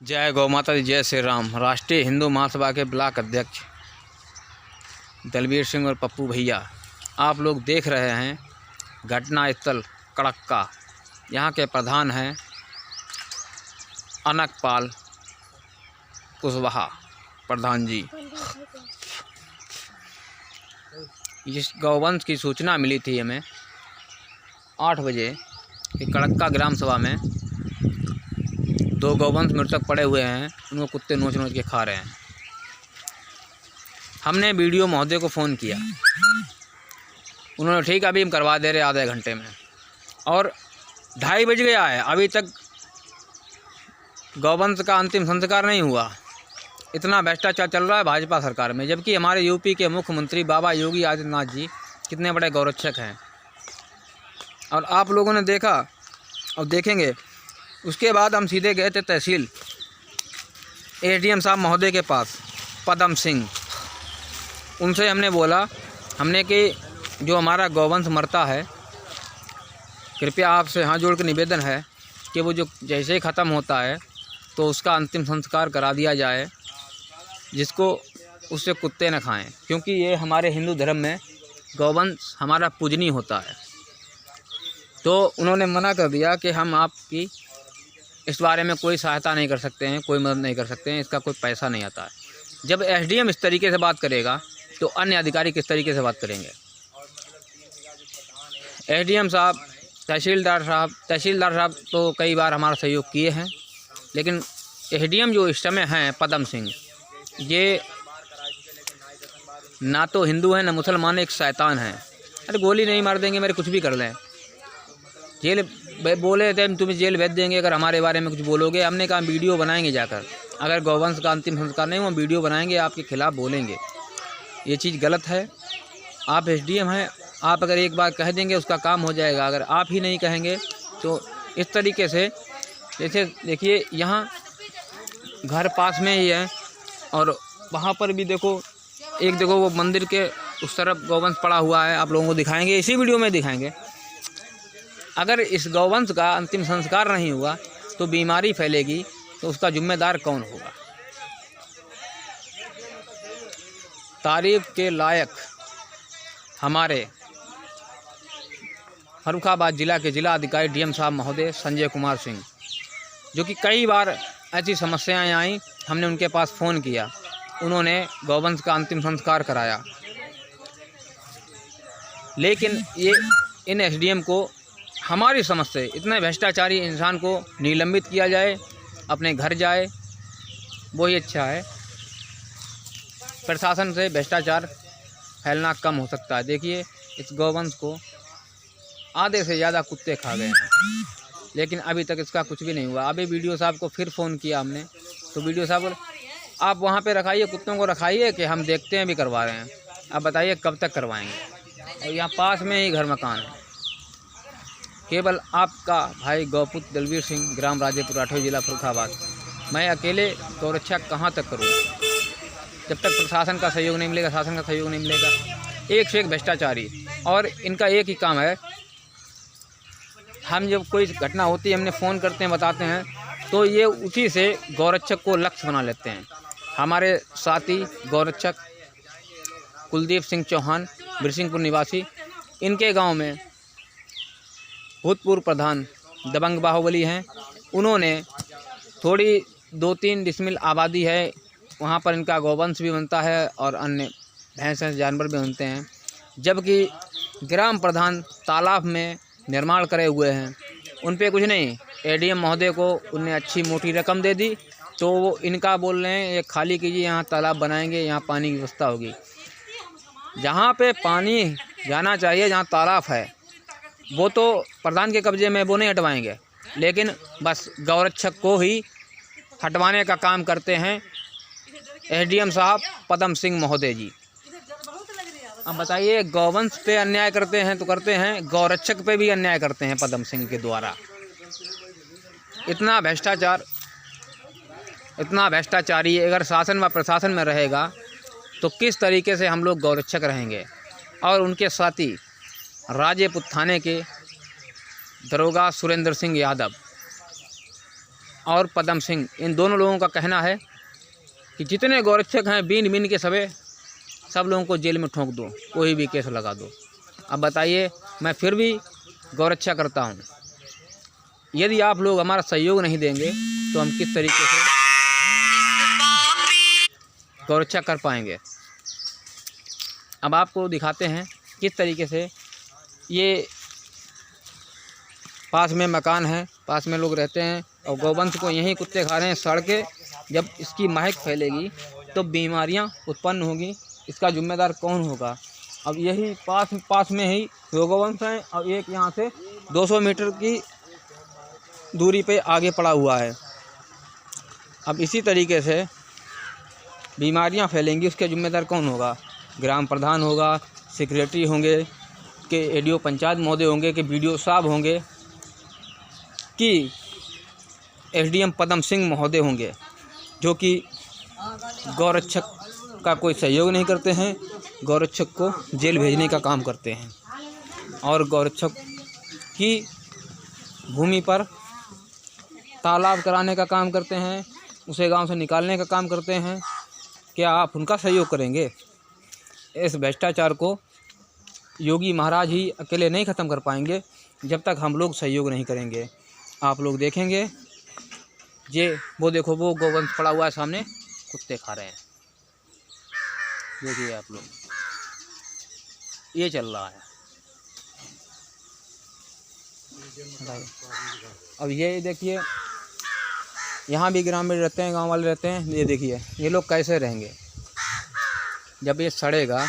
जय गौ माता दी, जय श्री राम। राष्ट्रीय हिंदू महासभा के ब्लॉक अध्यक्ष दलबीर सिंह और पप्पू भैया, आप लोग देख रहे हैं घटना स्थल कड़क्का। यहाँ के प्रधान हैं अनकपाल कुशवाहा प्रधान जी। इस गौवंश की सूचना मिली थी हमें 8 बजे कि कड़क्का ग्राम सभा में 2 गौवंश मृतक पड़े हुए हैं, उनको कुत्ते नोच नोच के खा रहे हैं। हमने वीडियो महोदय को फ़ोन किया, उन्होंने ठीक अभी हम करवा दे रहे आधे घंटे में, और 2:30 बज गया है, अभी तक गौवंश का अंतिम संस्कार नहीं हुआ। इतना भ्रष्टाचार चल रहा है भाजपा सरकार में, जबकि हमारे यूपी के मुख्यमंत्री बाबा योगी आदित्यनाथ जी कितने बड़े गौरक्षक हैं। और आप लोगों ने देखा और देखेंगे। उसके बाद हम सीधे गए थे तहसील एसडीएम साहब महोदय के पास, पदम सिंह। उनसे हमने बोला कि जो हमारा गौवंश मरता है, कृपया आपसे हाथ जोड़ के निवेदन है कि वो जो जैसे ही ख़त्म होता है तो उसका अंतिम संस्कार करा दिया जाए, जिसको उससे कुत्ते न खाएं, क्योंकि ये हमारे हिंदू धर्म में गौवंश हमारा पूजनीय होता है। तो उन्होंने मना कर दिया कि हम आपकी इस बारे में कोई सहायता नहीं कर सकते हैं, कोई मदद नहीं कर सकते हैं, इसका कोई पैसा नहीं आता है। जब एसडीएम इस तरीके से बात करेगा तो अन्य अधिकारी किस तरीके से बात करेंगे। एसडीएम साहब, तहसीलदार साहब तो कई बार हमारा सहयोग किए हैं, लेकिन एसडीएम जो इस समय हैं पदम सिंह, ये ना तो हिंदू हैं ना मुसलमान, एक शैतान हैं। अरे गोली नहीं मार देंगे, मेरे कुछ भी कर लें, जेल बोले थे तुम्हें जेल भेज देंगे अगर हमारे बारे में कुछ बोलोगे। हमने कहा वीडियो बनाएंगे जाकर, अगर गौवंश का अंतिम संस्कार नहीं हुआ वीडियो बनाएंगे, आपके खिलाफ़ बोलेंगे। ये चीज़ गलत है। आप एसडीएम हैं, आप अगर एक बार कह देंगे उसका काम हो जाएगा। अगर आप ही नहीं कहेंगे तो इस तरीके से, जैसे देखिए यहाँ घर पास में ही है और वहाँ पर भी देखो, एक देखो वो मंदिर के उस तरफ गौवंश पड़ा हुआ है, आप लोगों को दिखाएंगे, इसी वीडियो में दिखाएंगे। अगर इस गौवंश का अंतिम संस्कार नहीं हुआ तो बीमारी फैलेगी, तो उसका जिम्मेदार कौन होगा। तारीफ के लायक हमारे फर्रुखाबाद जिला के जिला अधिकारी डीएम साहब महोदय संजय कुमार सिंह, जो कि कई बार ऐसी समस्याएं आई, हमने उनके पास फ़ोन किया, उन्होंने गौवंश का अंतिम संस्कार कराया। लेकिन ये इन एसडीएम को हमारी समझ से इतने भ्रष्टाचारी इंसान को निलंबित किया जाए, अपने घर जाए, वही अच्छा है। प्रशासन से भ्रष्टाचार फैलना कम हो सकता है। देखिए इस गौवंश को आधे से ज़्यादा कुत्ते खा गए हैं, लेकिन अभी तक इसका कुछ भी नहीं हुआ। अभी वीडियो साहब को फिर फ़ोन किया हमने, तो वीडियो साहब बोले आप वहाँ पे रखाइए, कुत्तों को रखाइए कि हम देखते हैं, भी करवा रहे हैं। अब बताइए कब तक करवाएंगे। और यहाँ पास में ही घर मकान है। केवल आपका भाई गौपुत्र दलबीर सिंह, ग्राम राजेपुर, 8वां जिला फर्रुखाबाद। मैं अकेले गौरक्षा कहाँ तक करूँ, जब तक प्रशासन का सहयोग नहीं मिलेगा, शासन का सहयोग नहीं मिलेगा। एक से एक भ्रष्टाचारी, और इनका एक ही काम है, हम जब कोई घटना होती है हमने फ़ोन करते हैं, बताते हैं, तो ये उसी से गौरक्षक को लक्ष्य बना लेते हैं। हमारे साथी गौरक्षक कुलदीप सिंह चौहान, बिरसिंहपुर निवासी, इनके गांव में भूतपूर्व प्रधान दबंग बाहुबली हैं। उन्होंने थोड़ी 2-3 डिसमिल आबादी है, वहाँ पर इनका गौवंश भी बनता है और अन्य भैंस जानवर भी बनते हैं, जबकि ग्राम प्रधान तालाब में निर्माण करे हुए हैं। उन पे कुछ नहीं, एडीएम महोदय को उनने अच्छी मोटी रकम दे दी, तो वो इनका बोल रहे हैं ये खाली कीजिए, यहाँ तालाब बनाएंगे, यहाँ पानी की व्यवस्था होगी। जहाँ पे पानी जाना चाहिए, जहाँ तालाब है, वो तो प्रधान के कब्जे में, वो नहीं हटवाएंगे, लेकिन बस गौरक्षक को ही हटवाने का काम करते हैं एसडीएम साहब पदम सिंह महोदय जी। अब बताइए, गौवंश पे अन्याय करते हैं तो करते हैं, गौरक्षक पे भी अन्याय करते हैं पदम सिंह के द्वारा। इतना भ्रष्टाचारी अगर शासन व प्रशासन में रहेगा तो किस तरीके से हम लोग गौरक्षक रहेंगे। और उनके साथी राजेपुर थाने के दरोगा सुरेंद्र सिंह यादव, और पदम सिंह, इन दोनों लोगों का कहना है कि जितने गौरक्षक हैं बीन बीन के सब लोगों को जेल में ठोंक दो, कोई भी केस लगा दो। अब बताइए, मैं फिर भी गौरक्षा करता हूँ। यदि आप लोग हमारा सहयोग नहीं देंगे तो हम किस तरीके से गौरक्षा कर पाएंगे। अब आपको दिखाते हैं किस तरीके से ये पास में मकान है, पास में लोग रहते हैं और गौवंश को यहीं कुत्ते खा रहे हैं सड़ के। जब इसकी महक फैलेगी तो बीमारियां उत्पन्न होगी, इसका जिम्मेदार कौन होगा। अब यही पास में ही गौवंश हैं और एक यहाँ से 200 मीटर की दूरी पे आगे पड़ा हुआ है। अब इसी तरीके से बीमारियां फैलेंगी, उसके जिम्मेदार कौन होगा। ग्राम प्रधान होगा, सेक्रेटरी होंगे, कि एडीओ पंचायत महोदय होंगे, कि बीडीओ साहब होंगे, कि एसडीएम पदम सिंह महोदय होंगे, जो कि गौरक्षक का कोई सहयोग नहीं करते हैं, गौरक्षक को जेल भेजने का काम करते हैं और गौरक्षक की भूमि पर तालाब कराने का काम करते हैं, उसे गांव से निकालने का काम करते हैं। क्या आप उनका सहयोग करेंगे? इस भ्रष्टाचार को योगी महाराज ही अकेले नहीं ख़त्म कर पाएंगे जब तक हम लोग सहयोग नहीं करेंगे। आप लोग देखेंगे, ये वो देखो, वो गौवंश पड़ा हुआ है सामने, कुत्ते खा रहे हैं, देखिए आप लोग, ये चल रहा है। अब ये देखिए, यहाँ भी ग्रामीण रहते हैं, गांव वाले रहते हैं। ये देखिए ये लोग कैसे रहेंगे जब ये सड़ेगा।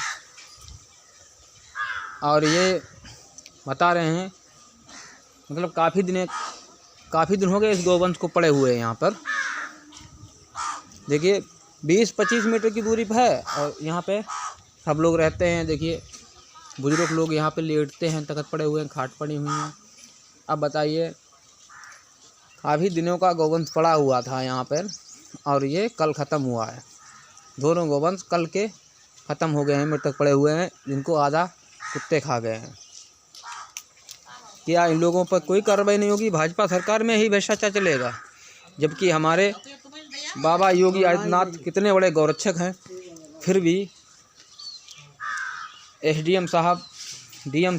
और ये बता रहे हैं, मतलब काफ़ी दिन हो गए इस गौवंश को पड़े हुए हैं यहाँ पर। देखिए 20-25 मीटर की दूरी पर है और यहाँ पे सब लोग रहते हैं। देखिए बुजुर्ग लोग यहाँ पे लेटते हैं, तख्त पड़े हुए हैं, खाट पड़ी हुई हैं। अब बताइए, काफ़ी दिनों का गौवंश पड़ा हुआ था यहाँ पर और ये कल ख़त्म हुआ है। दोनों गौवंश कल के ख़त्म हो गए हैं, मृतक पड़े हुए हैं, जिनको आधा कुत्ते खा गए हैं। क्या इन लोगों पर कोई कार्रवाई नहीं होगी? भाजपा सरकार में ही भ्रष्टाचार चलेगा, जबकि हमारे बाबा योगी आदित्यनाथ कितने बड़े गौरक्षक हैं, फिर भी एसडीएम साहब, डीएम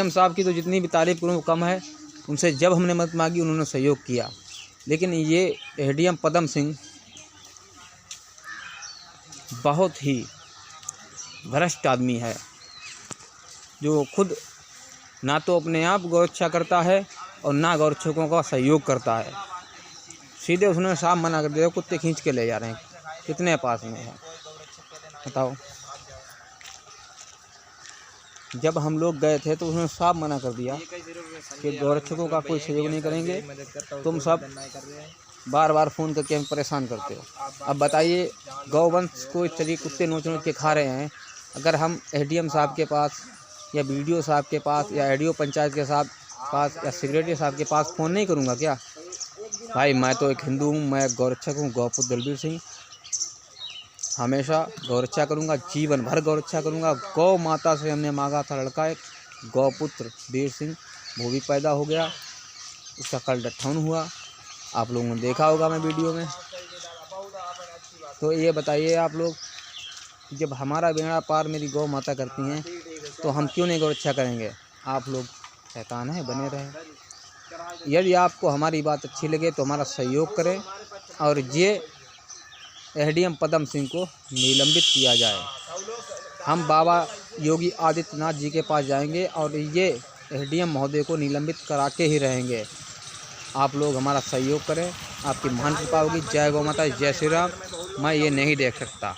साहब की तो जितनी भी तारीफ करूँ कम है। उनसे जब हमने मदद मांगी उन्होंने सहयोग किया, लेकिन ये एसडीएम पदम सिंह बहुत ही भ्रष्ट आदमी है, जो खुद ना तो अपने आप गौरक्षा करता है और ना गौरक्षकों का सहयोग करता है। सीधे उसने साफ मना कर दिया, कुत्ते खींच के ले जा रहे हैं, कितने पास में है बताओ। जब हम लोग गए थे तो उसने साफ मना कर दिया कि गौरक्षकों का कोई सहयोग नहीं करेंगे, तुम सब बार बार फ़ोन करके हमें परेशान करते हो। अब बताइए, गौवंश को इस तरीके कुत्ते नोच नोच के खा रहे हैं। अगर हम एसडीएम साहब के पास या बीडीओ साहब के पास या एडीओ पंचायत के पास या सेक्रेटरी साहब के पास फ़ोन नहीं करूँगा क्या? भाई मैं तो एक हिंदू हूँ, मैं गौरक्षक हूँ, गौपुत्र दलबीर सिंह, हमेशा गौरक्षा करूँगा, जीवन भर गौरक्षा करूँगा। गौ माता से हमने मांगा था लड़का, एक गौपुत्र वीर सिंह, वो भी पैदा हो गया, उसका कल डट्ठौन हुआ, आप लोगों ने देखा होगा मैं वीडियो में। तो ये बताइए आप लोग, जब हमारा बेड़ा पार मेरी गौ माता करती हैं तो हम क्यों नहीं गौरक्षा करेंगे? आप लोग शैतान हैं, बने रहें। यदि आपको हमारी बात अच्छी लगे तो हमारा सहयोग करें और ये एसडीएम पदम सिंह को निलंबित किया जाए। हम बाबा योगी आदित्यनाथ जी के पास जाएंगे और ये एसडीएम महोदय को निलंबित करा के ही रहेंगे। आप लोग हमारा सहयोग करें, आपकी महान कृपा होगी। जय गौ माता, जय श्री राम। मैं ये नहीं देख सकता।